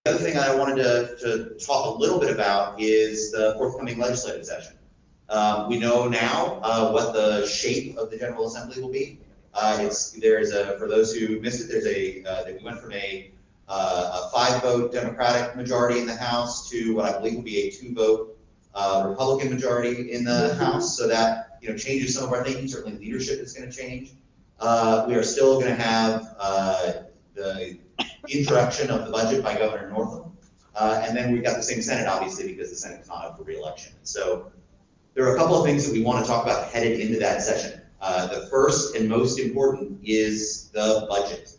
The other thing I wanted to talk a little bit about is the forthcoming legislative session. We know now what the shape of the General Assembly will be. For those who missed it, that we went from a 5-vote Democratic majority in the House to what I believe will be a 2-vote Republican majority in the House. So that changes some of our thinking. Certainly, leadership is going to change. We are still going to have the introduction of the budget by Governor Northam, and then we've got the same Senate, obviously, because the Senate is not up for re-election. So there are a couple of things that we want to talk about headed into that session. The first and most important is the budget.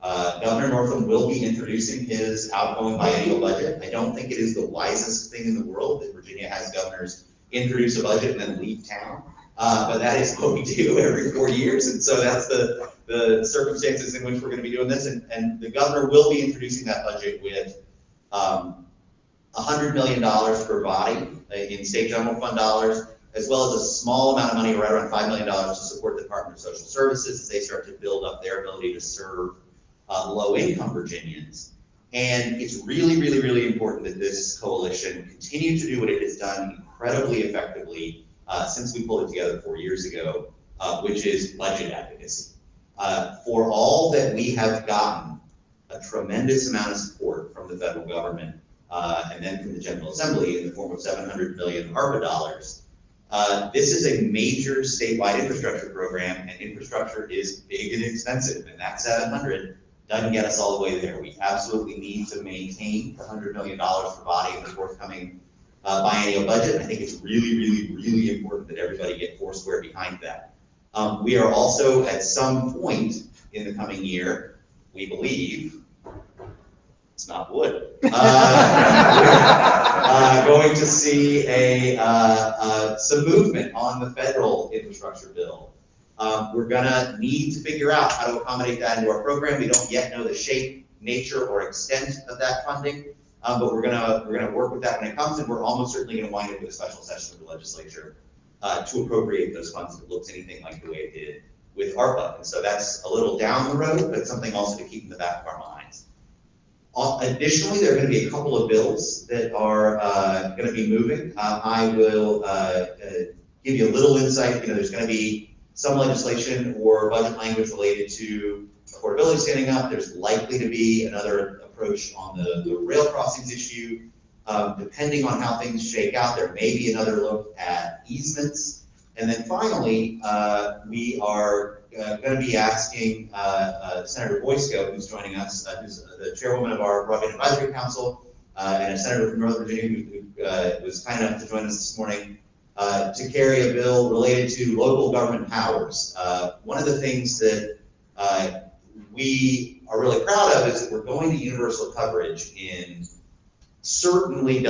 Governor Northam will be introducing his outgoing biennial budget. I don't think it is the wisest thing in the world that Virginia has governors introduce a budget and then leave town, but that is what we do every 4 years, and so that's the circumstances in which we're going to be doing this. And the governor will be introducing that budget with $100 million per body in state general fund dollars, as well as a small amount of money, right around $5 million, to support the Department of Social Services as they start to build up their ability to serve low-income Virginians. And it's really, really, really important that this coalition continue to do what it has done incredibly effectively since we pulled it together 4 years ago, which is budget advocacy. For all that we have gotten a tremendous amount of support from the federal government and then from the General Assembly in the form of $700 million ARPA dollars. This is a major statewide infrastructure program, and infrastructure is big and expensive, and that 700 doesn't get us all the way there. We absolutely need to maintain the $100 million per body in the forthcoming biennial budget. I think it's really, really, really important that everybody get foursquare behind that. We are also, at some point in the coming year, we believe, it's not wood, going to see some movement on the federal infrastructure bill. We're gonna need to figure out how to accommodate that into our program. We don't yet know the shape, nature, or extent of that funding, but we're gonna work with that when it comes, and we're almost certainly gonna wind up with a special session of the legislature to appropriate those funds if it looks anything like the way it did with ARPA. And so that's a little down the road, but something also to keep in the back of our minds. Additionally, there are going to be a couple of bills that are going to be moving. I will give you a little insight. There's going to be some legislation or budget language related to affordability standing up. There's likely to be another approach on the rail crossings issue. Depending on how things shake out, there may be another look at easements. And then finally, we are going to be asking Senator Boysko, who's joining us, who's the chairwoman of our Broadband Advisory Council, and a senator from Northern Virginia who was kind enough to join us this morning, to carry a bill related to local government powers. One of the things that we are really proud of is that we're going to universal coverage in certainly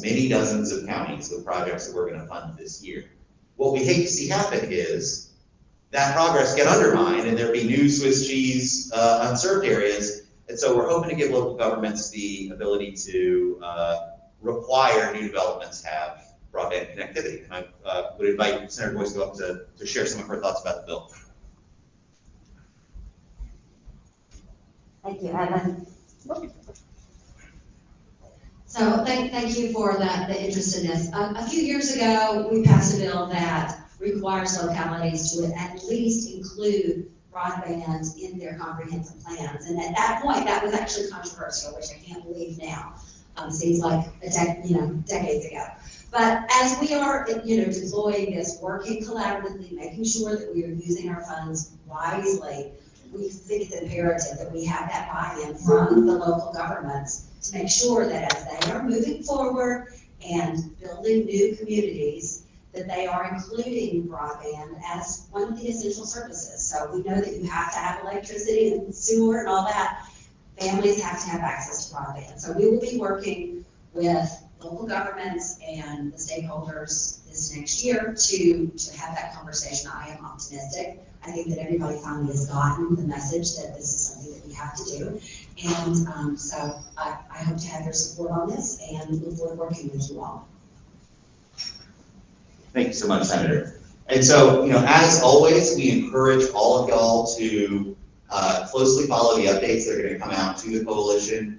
many dozens of counties with projects that we're going to fund this year. What we hate to see happen is that progress get undermined and there be new Swiss cheese unserved areas. And so we're hoping to give local governments the ability to require new developments have broadband connectivity. And I would invite Senator Boyce to go up to share some of her thoughts about the bill. Thank you, Evan. So thank you for the interest in this. A few years ago, we passed a bill that requires localities to at least include broadband in their comprehensive plans. And at that point, that was actually controversial, which I can't believe now. Seems like decades ago. But as we are, deploying this, working collaboratively, making sure that we are using our funds wisely, we think it's imperative that we have that buy-in from the local governments to make sure that as they are moving forward and building new communities, that they are including broadband as one of the essential services. So we know that you have to have electricity and sewer and all that. Families have to have access to broadband. So we will be working with local governments and the stakeholders this next year to have that conversation. I am optimistic. I think that everybody finally has gotten the message that this is something that we have to do. And so I hope to have your support on this and look forward to working with you all. Thank you so much, Senator. And so, as always, we encourage all of y'all to closely follow the updates that are going to come out to the coalition.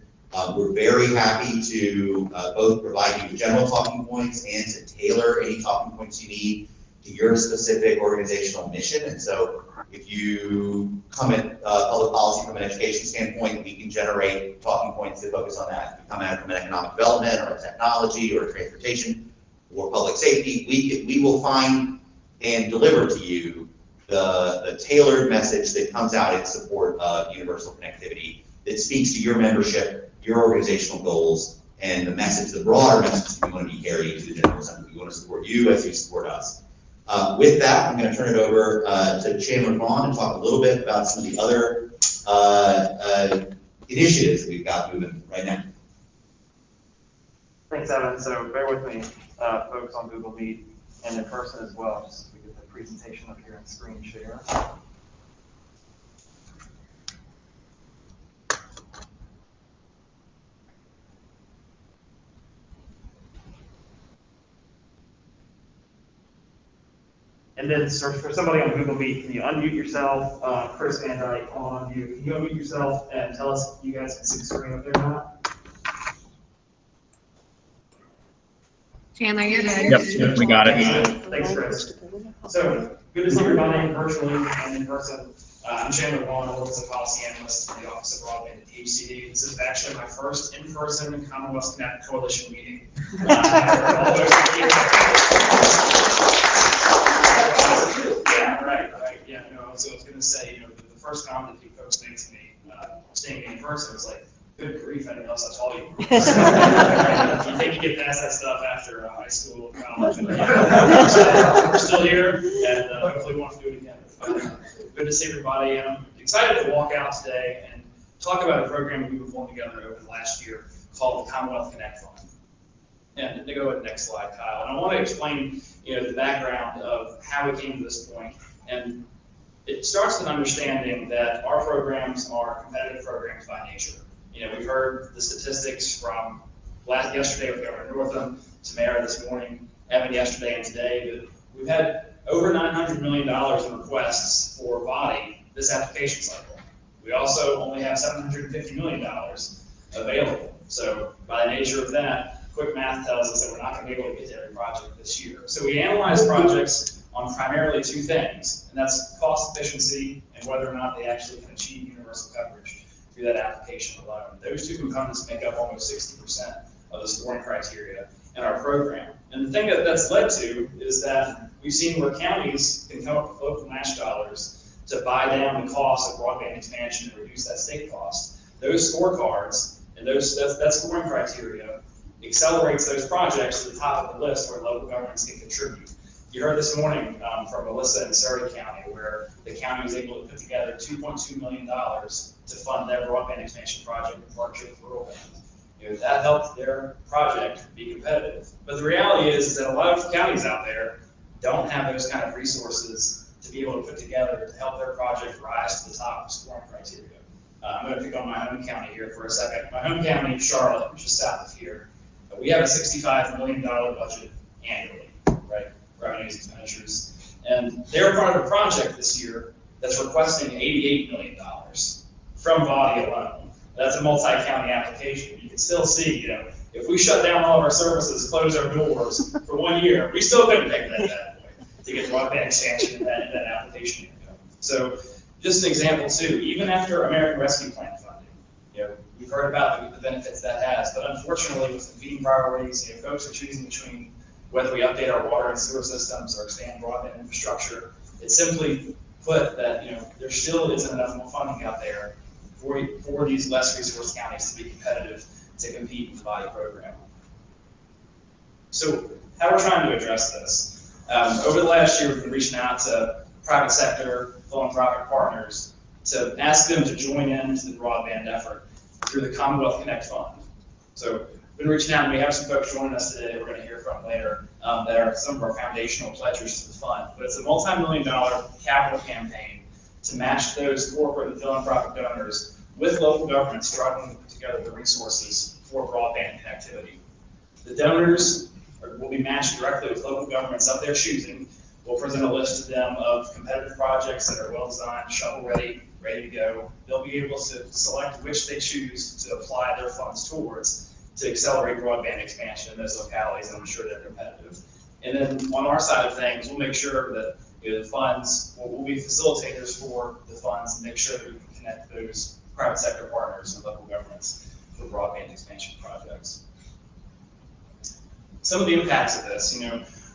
We're very happy to both provide you with general talking points and to tailor any talking points you need to your specific organizational mission. And so if you come at public policy from an education standpoint, we can generate talking points that focus on that. If you come at it from an economic development or a technology or a transportation or public safety, we will find and deliver to you the tailored message that comes out in support of universal connectivity that speaks to your membership, your organizational goals, and the message, the broader message that we want to be carrying to the General Assembly. We want to support you as you support us. With that, I'm going to turn it over to Chandler Vaughn and talk a little bit about some of the other initiatives that we've got moving right now. Thanks, Evan. So bear with me, folks on Google Meet and in person as well, just so we get the presentation up here and screen share. And then for somebody on Google Meet, can you unmute yourself? Chris Van Dyke on you. Can you unmute yourself and tell us if you guys can see the screen up there or not? Chandler, you're good. Yep, we got it. Thanks, Chris. So good to see everybody virtually and in person. I'm Chandler Vaughn, I work as a policy analyst in the Office of Broadband at HCD. This is actually my first in-person Commonwealth Connect Coalition meeting. Yeah, right. Yeah, no, I was going to say, the first comment that you folks made to me, seeing me in person, was like, good grief, anything else I told you. You think you get past that stuff after high school and college. We're still here, and hopefully we won't do it again. Good to see everybody. I'm excited to walk out today and talk about a program we've been pulling together over the last year called the Commonwealth Connect Fund. And to go to the next slide, Kyle. And I want to explain, the background of how we came to this point. And it starts with understanding that our programs are competitive programs by nature. We've heard the statistics from yesterday with Governor Northam, Tamara this morning, Evan yesterday and today, that we've had over $900 million in requests for body this application cycle. We also only have $750 million available. So by the nature of that, quick math tells us that we're not going to be able to get to every project this year. So we analyze projects on primarily two things, and that's cost efficiency and whether or not they actually can achieve universal coverage through that application alone. Those two components make up almost 60% of the scoring criteria in our program. And the thing that's led to is that we've seen where counties can come up with local match dollars to buy down the cost of broadband expansion and reduce that state cost. Those scorecards and that scoring criteria accelerates those projects to the top of the list where local governments can contribute. You heard this morning from Melissa in Surrey County, where the county was able to put together $2.2 million to fund their broadband expansion project in partnership with Rural Band. That helped their project be competitive. But the reality is that a lot of counties out there don't have those kind of resources to be able to put together to help their project rise to the top of scoring criteria. I'm going to pick on my home county here for a second. My home county, Charlotte, which is south of here, we have a $65 million budget annually, right? Revenues, expenditures. And they're part of a project this year that's requesting $88 million from body alone. That's a multi-county application. You can still see, if we shut down all of our services, close our doors for 1 year, we still couldn't pay that bad boy to get broadband expansion in that application. So just an example too, even after American Rescue Plan funding, we've heard about the benefits that has, but unfortunately with competing priorities, folks are choosing between whether we update our water and sewer systems or expand broadband infrastructure. It's simply put that there still isn't enough funding out there for these less resource counties to be competitive to compete in the body program. So how we're trying to address this. Over the last year, we've been reaching out to private sector, philanthropic partners to ask them to join into the broadband effort through the Commonwealth Connect Fund. So we've been reaching out, and we have some folks joining us today that we're going to hear from later that are some of our foundational pledgers to the fund. But it's a multi-million-dollar capital campaign to match those corporate and philanthropic donors with local governments struggling to put together the resources for broadband connectivity. The donors will be matched directly with local governments of their choosing. We'll present a list to them of competitive projects that are well-designed, shovel-ready, ready to go. They'll be able to select which they choose to apply their funds towards to accelerate broadband expansion in those localities, and I'm sure they're competitive. And then on our side of things, we'll make sure that the funds, we'll be facilitators for the funds and make sure that we can connect those private sector partners and local governments for broadband expansion projects. Some of the impacts of this,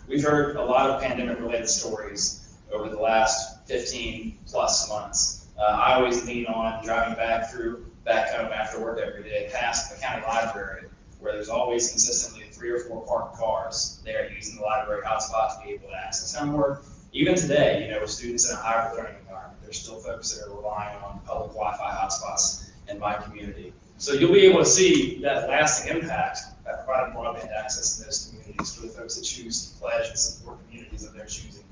we've heard a lot of pandemic-related stories over the last 15 plus months. I always lean on driving back home after work every day past the county library, where there's always consistently 3 or 4 parked cars there using the library hotspot to be able to access homework. Even today, with students in a hybrid learning environment, there's still folks that are relying on public Wi-Fi hotspots in my community. So you'll be able to see that lasting impact by providing broadband access in those communities for the folks that choose to pledge and support communities of their choosing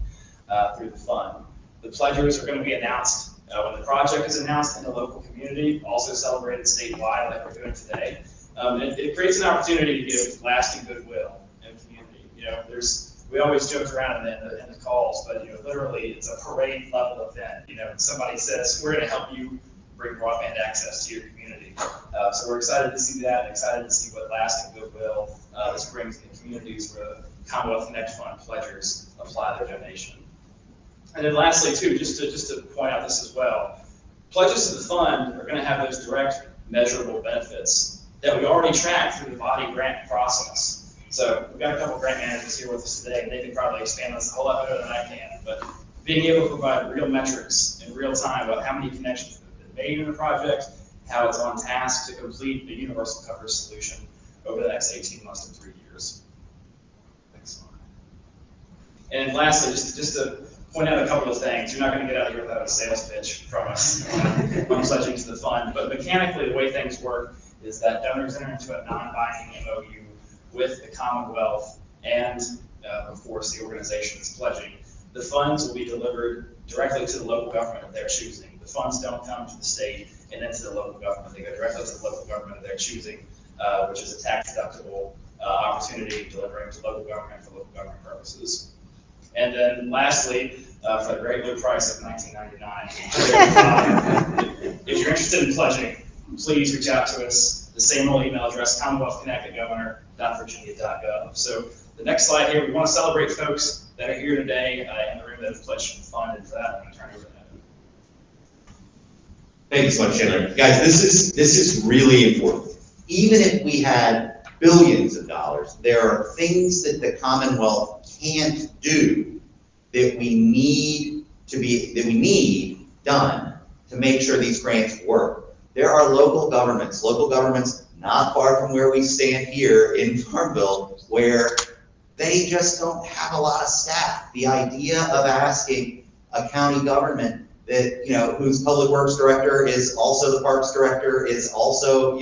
through the fund. The pledgers are going to be announced when the project is announced in the local community, also celebrated statewide like we're doing today. It creates an opportunity to give lasting goodwill in the community. We always joke around in the calls, but literally it's a parade level event. Somebody says, we're going to help you bring broadband access to your community. So we're excited to see that, and excited to see what lasting goodwill this brings in the communities where the Commonwealth Connect Fund pledgers apply their donation. And then lastly, too, just to point out this as well, pledges to the fund are going to have those direct measurable benefits that we already track through the body grant process. So we've got a couple of grant managers here with us today, and they can probably expand on this a whole lot better than I can. But being able to provide real metrics in real time about how many connections have been made in the project, how it's on task to complete the universal coverage solution over the next 18 months to 3 years. Next slide. And lastly, just to point out a couple of things. You're not going to get out of here without a sales pitch from us on pledging to the fund. But mechanically, the way things work is that donors enter into a non-binding MOU with the Commonwealth and, of course, the organization that's pledging. The funds will be delivered directly to the local government of their choosing. The funds don't come to the state and then to the local government. They go directly to the local government of their choosing, which is a tax-deductible opportunity delivering to local government for local government purposes. And then lastly, for the great low price of $19.99, if you're interested in pledging, please reach out to us. The same old email address, commonwealthconnect@governor.virginia.gov. So the next slide here, we want to celebrate folks that are here today in the room that have pledged to the fund, and for that, I'm going to turn it over to Evan. Thank you so much, Chandler. Guys, this is really important. Even if we had billions of dollars, there are things that the Commonwealth can't do that we need done to make sure these grants work. There are local governments not far from where we stand here in Farmville, where they just don't have a lot of staff. The idea of asking a county government that, whose public works director is also the parks director, is also,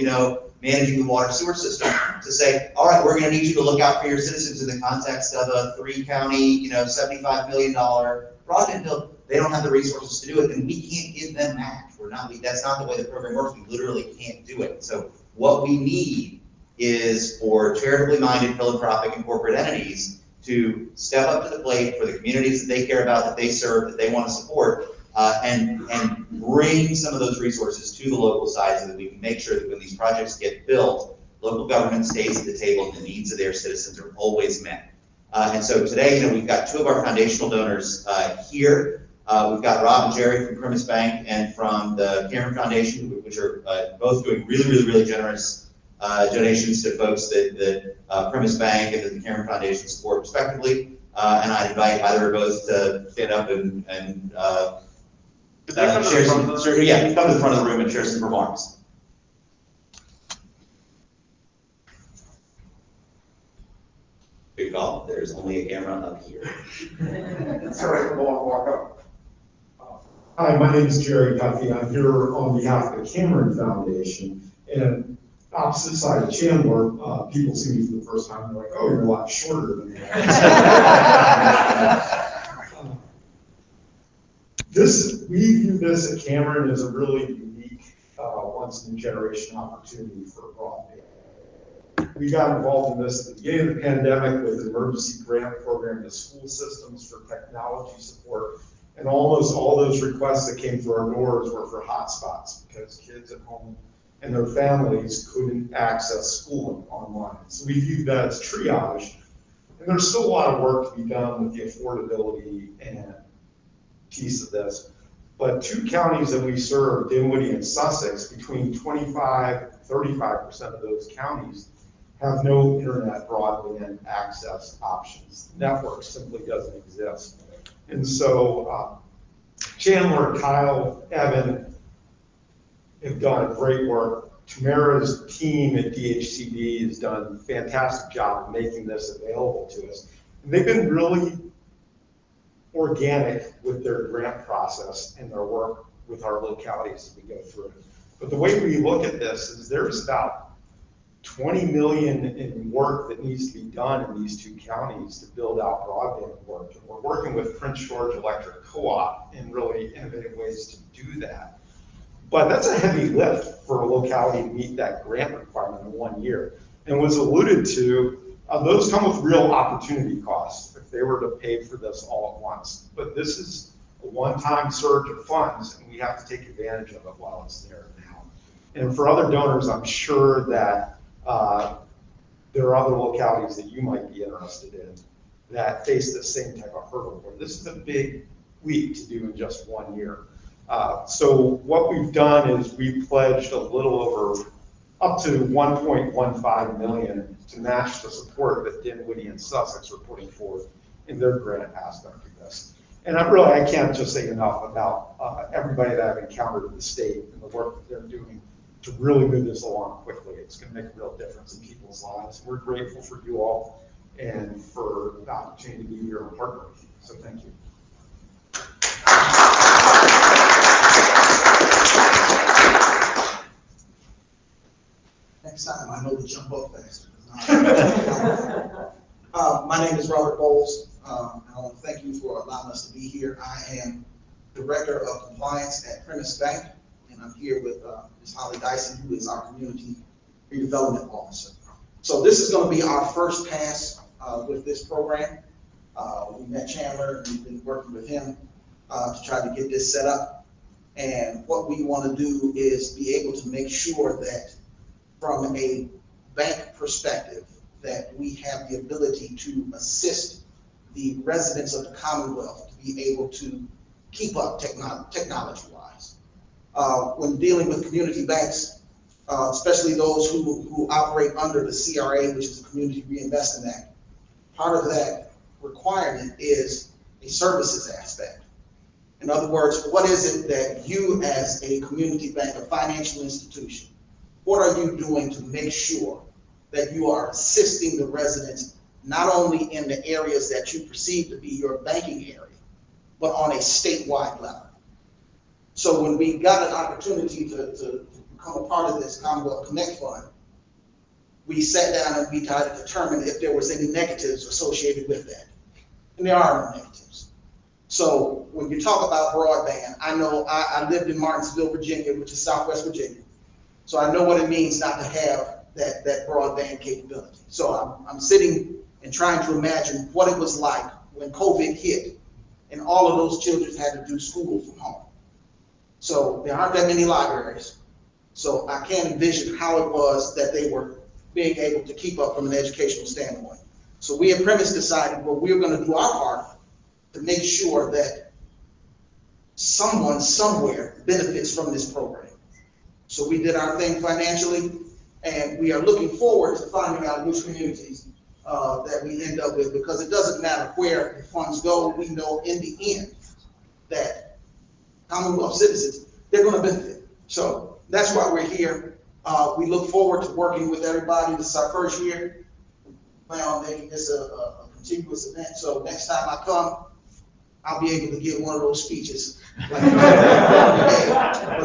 managing the water sewer system, to say, all right, we're going to need you to look out for your citizens in the context of a 3-county, $75 million broadband bill. They don't have the resources to do it, and we can't give them match. That's not the way the program works. We literally can't do it. So what we need is for charitably minded, philanthropic, and corporate entities to step up to the plate for the communities that they care about, that they serve, that they want to support, and bring some of those resources to the local side so that we can make sure that when these projects get built, local government stays at the table and the needs of their citizens are always met. And so today, we've got 2 of our foundational donors here. We've got Rob and Jerry from Primis Bank and from the Cameron Foundation, which are both doing really generous donations to folks that Primis Bank and the Cameron Foundation support respectively. And I'd invite either or both to stand up and share some, come to the front of the room and share some remarks. Good call. There's only a camera up here. Sorry, walk up. Hi, my name is Jerry Duffy. I'm here on behalf of the Cameron Foundation. And opposite side of Chandler, people see me for the first time. They're like, oh, you're a lot shorter than me. We view this at Cameron as a really unique, once-in-a-generation opportunity for broadband. We got involved in this at the beginning of the pandemic with an emergency grant program to school systems for technology support. And almost all those requests that came through our doors were for hotspots because kids at home and their families couldn't access schooling online. So we viewed that as triage. And there's still a lot of work to be done with the affordability and piece of this. But two counties that we serve, Dinwiddie and Sussex, between 35% of those counties have no internet broadband access options. Network simply doesn't exist. And so Chandler, Kyle, Evan have done great work. Tamara's team at DHCD has done a fantastic job of making this available to us. And they've been really organic with their grant process and their work with our localities as we go through it. But the way we look at this is there's about 20 million in work that needs to be done in these two counties to build out broadband work. And we're working with Prince George Electric Co-op in really innovative ways to do that. But that's a heavy lift for a locality to meet that grant requirement in 1 year. And was alluded to, those come with real opportunity costs if they were to pay for this all at once. But this is a one-time surge of funds, and we have to take advantage of it while it's there now. And for other donors, I'm sure that there are other localities that you might be interested in that face the same type of hurdle, where this is a big leap to do in just 1 year. So what we've done is we've pledged a little over up to 1.15 million to match the support that Dinwiddie and Sussex are putting forth in their grant aspect of this. And I can't just say enough about everybody that I've encountered in the state and the work that they're doing to really move this along quickly. It's going to make a real difference in people's lives. We're grateful for you all and for the opportunity to be here and partner with you. So thank you. Next time, I know to jump up faster. My name is Robert Bowles. I want to thank you for allowing us to be here. I am Director of Compliance at Premise Bank, and I'm here with Ms. Holly Dyson, who is our Community Redevelopment Officer. So this is going to be our first pass with this program. We met Chandler, and we've been working with him to try to get this set up. And what we want to do is be able to make sure that from a bank perspective, that we have the ability to assist the residents of the Commonwealth to be able to keep up technology-wise. When dealing with community banks, especially those who operate under the CRA, which is the Community Reinvestment Act, part of that requirement is a services aspect. In other words, what is it that you as a community bank, a financial institution, what are you doing to make sure that you are assisting the residents, not only in the areas that you perceive to be your banking area, but on a statewide level? So when we got an opportunity to become a part of this Commonwealth Connect Fund, we sat down and we tried to determine if there was any negatives associated with that. And there are no negatives. So when you talk about broadband, I know I lived in Martinsville, Virginia, which is Southwest Virginia. So I know what it means not to have that broadband capability. So I'm sitting and trying to imagine what it was like when COVID hit and all of those children had to do school from home. So there aren't that many libraries. So I can't envision how it was that they were being able to keep up from an educational standpoint. So we at Premise decided, well, we're going to do our part to make sure that someone somewhere benefits from this program. So we did our thing financially, and we are looking forward to finding out which communities that we end up with, because it doesn't matter where the funds go. We know in the end that Commonwealth citizens, they're going to benefit. So that's why we're here. We look forward to working with everybody. This is our first year. We plan on making this a continuous event. So next time I come, I'll be able to give one of those speeches. But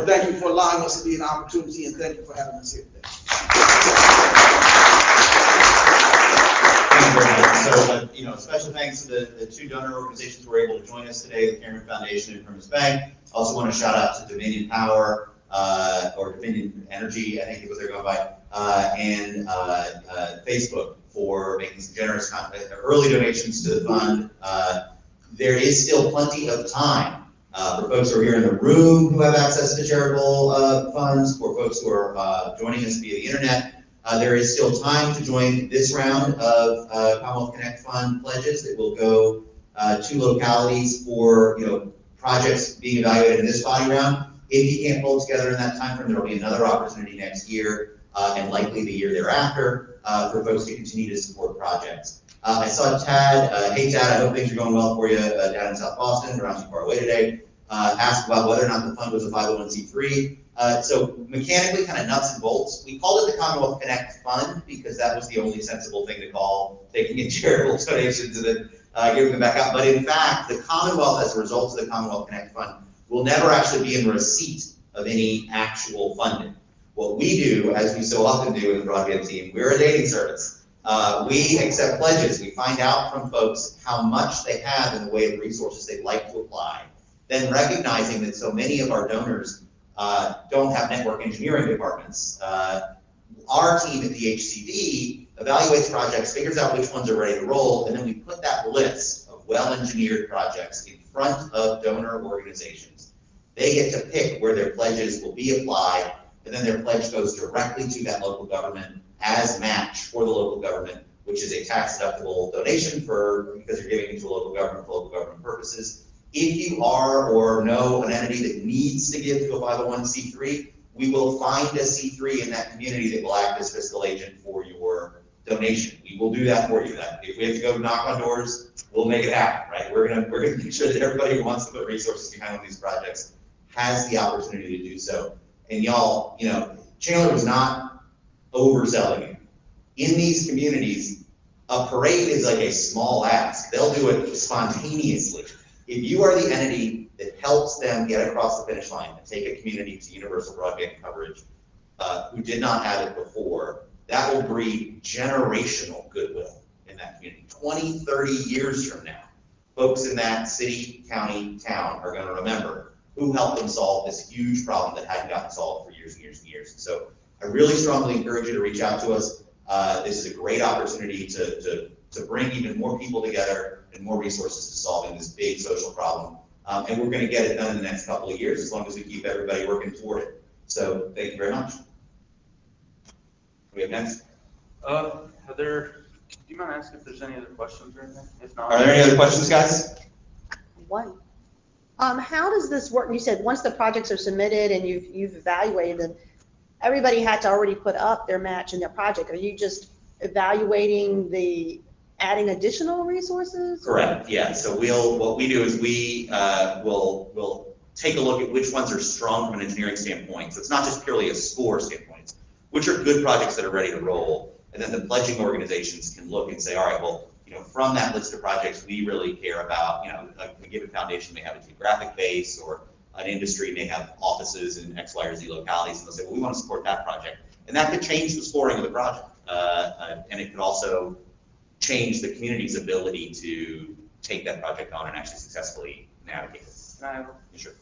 thank you for allowing us to be an opportunity, and thank you for having us here today. Thank you very much. So, special thanks to the two donor organizations who were able to join us today, the Cameron Foundation and Premise Bank. Also want to shout out to Dominion Power, or Dominion Energy, I think is what they're going by, and Facebook for making some generous early donations to the fund. There is still plenty of time For folks who are here in the room who have access to charitable funds, for folks who are joining us via the internet, there is still time to join this round of Commonwealth Connect Fund pledges that will go to localities for projects being evaluated in this body round. If you can't pull it together in that time frame, there will be another opportunity next year and likely the year thereafter for folks to continue to support projects. I saw Tad, hey Tad, I hope things are going well for you down in South Boston, we're not too far away today. Asked about whether or not the fund was a 501c3. So mechanically, kind of nuts and bolts, we called it the Commonwealth Connect Fund because that was the only sensible thing to call, taking in charitable donations and then giving them back out. But in fact, the Commonwealth, as a result of the Commonwealth Connect Fund, will never actually be in receipt of any actual funding. What we do, as we so often do in the Broadband team, we're a dating service. We accept pledges. We find out from folks how much they have in the way of resources they'd like to apply. Then recognizing that so many of our donors don't have network engineering departments. Our team at the HCD evaluates projects, figures out which ones are ready to roll, and then we put that list of well-engineered projects in front of donor organizations. They get to pick where their pledges will be applied, and then their pledge goes directly to that local government as match for the local government, which is a tax-deductible donation because you're giving it to a local government for local government purposes. If you are or know an entity that needs to give to a 501c3, we will find a C3 in that community that will act as fiscal agent for your donation. We will do that for you. If we have to go knock on doors, we'll make it happen, right? We're gonna make sure that everybody who wants to put resources behind one of these projects has the opportunity to do so. And y'all, Chandler was not overselling it. In these communities, a parade is like a small ask. They'll do it spontaneously. If you are the entity that helps them get across the finish line and take a community to universal broadband coverage who did not have it before, that will breed generational goodwill in that community. 20, 30 years from now, folks in that city, county, town are going to remember who helped them solve this huge problem that hadn't gotten solved for years and years and years. So I really strongly encourage you to reach out to us. This is a great opportunity to bring even more people together and more resources to solving this big social problem. And we're going to get it done in the next couple of years as long as we keep everybody working toward it. So thank you very much. We have next. Heather, do you mind asking if there's any other questions or anything? If not, Are there any other questions, guys? One. How does this work? You said once the projects are submitted and you've evaluated them, everybody had to already put up their match in their project. Are you just evaluating adding additional resources? Correct, yeah. So what we do is we will take a look at which ones are strong from an engineering standpoint. So it's not just purely a score standpoint, which are good projects that are ready to roll. And then the pledging organizations can look and say, all right, well, from that list of projects, we really care about, a given foundation may have a geographic base, or an industry may have offices in X, Y, or Z localities, and they'll say, well, we want to support that project. And that could change the scoring of the project. And it could also change the community's ability to take that project on and actually successfully navigate it. Sure.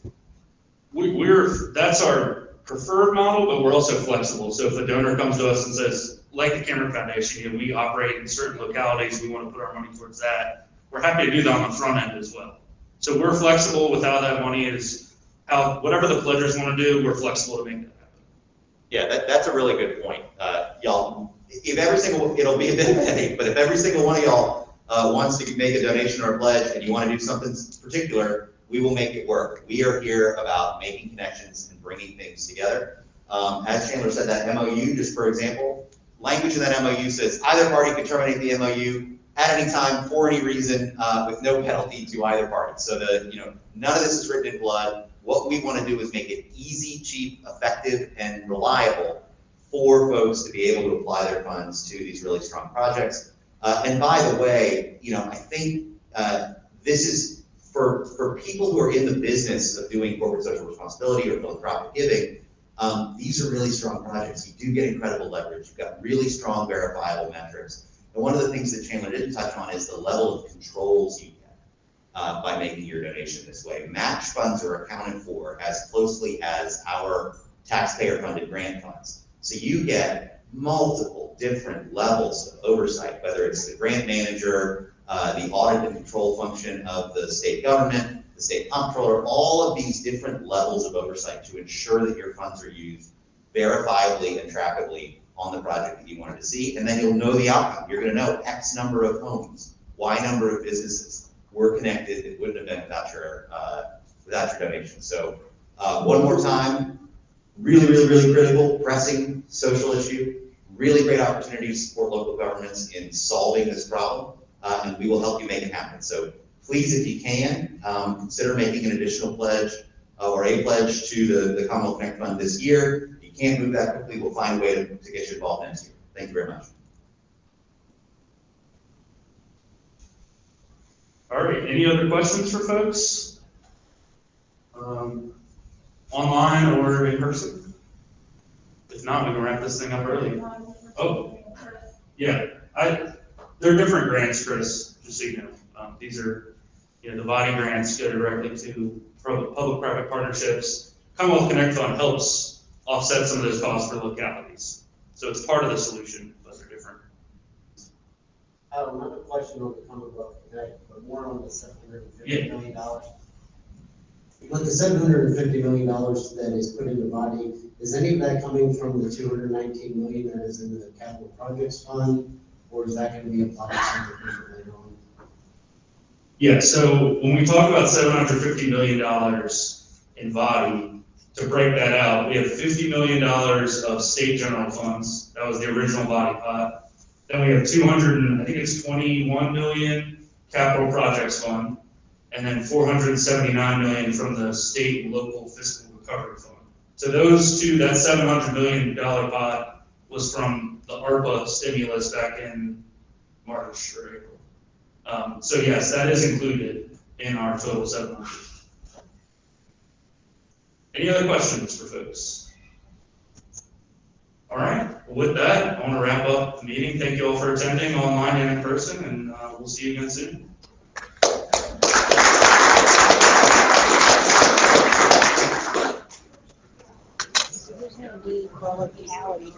That's our preferred model, but we're also flexible. So if a donor comes to us and says, like the Cameron Foundation, we operate in certain localities, we want to put our money towards that, we're happy to do that on the front end as well. So we're flexible with how that money is, whatever the pledgers want to do, we're flexible to make that happen. Yeah, that's a really good point. Y'all, it'll be a bit petty, but if every single one of y'all wants to make a donation or a pledge and you want to do something particular, we will make it work. We are here about making connections and bringing things together. As Chandler said, that MOU, just for example, language in that MOU says either party can terminate the MOU at any time for any reason with no penalty to either party. So none of this is written in blood. What we want to do is make it easy, cheap, effective, and reliable for folks to be able to apply their funds to these really strong projects. And by the way, I think this is for people who are in the business of doing corporate social responsibility or philanthropic giving. These are really strong projects. You do get incredible leverage. You've got really strong verifiable metrics. And one of the things that Chandler didn't touch on is the level of controls you get by making your donation this way. Match funds are accounted for as closely as our taxpayer-funded grant funds. So you get multiple different levels of oversight, whether it's the grant manager the audit and control function of the state government, the state comptroller, all of these different levels of oversight to ensure that your funds are used verifiably and trackably on the project that you wanted to see, and then you'll know the outcome. You're gonna know X number of homes, Y number of businesses were connected. It wouldn't have been without your donation. So one more time, really critical, pressing social issue, really great opportunity to support local governments in solving this problem, and we will help you make it happen. So please, if you can, consider making an additional pledge or a pledge to the Commonwealth Connect Fund this year. If you can't move that quickly, we'll find a way to get you involved next year. Thank you very much. All right, any other questions for folks? Online or in person? If not, we can wrap this thing up early. Oh, yeah, they're different grants, Chris, just so you know. These are, the body grants go directly to public-private partnerships. Commonwealth Connect Fund helps offset some of those costs for localities. So it's part of the solution, but they're different. Not a question on the Commonwealth Connect, but more on the $750 million. With the $750 million that is put into body, is any of that coming from the $219 million that is in the capital projects fund, or is that going to be applied something differently on? Yeah, so when we talk about $750 million in body, to break that out, we have $50 million of state general funds. That was the original body pot. Then we have 21 million capital projects fund, and then 479 million from the state and local fiscal recovery fund. So those two, that $700 million pot was from the ARPA stimulus back in March or April. So yes, that is included in our total 700. Any other questions for folks? All right, well, with that, I want to wrap up the meeting. Thank you all for attending online and in person, and we'll see you again soon. There's no need for locality.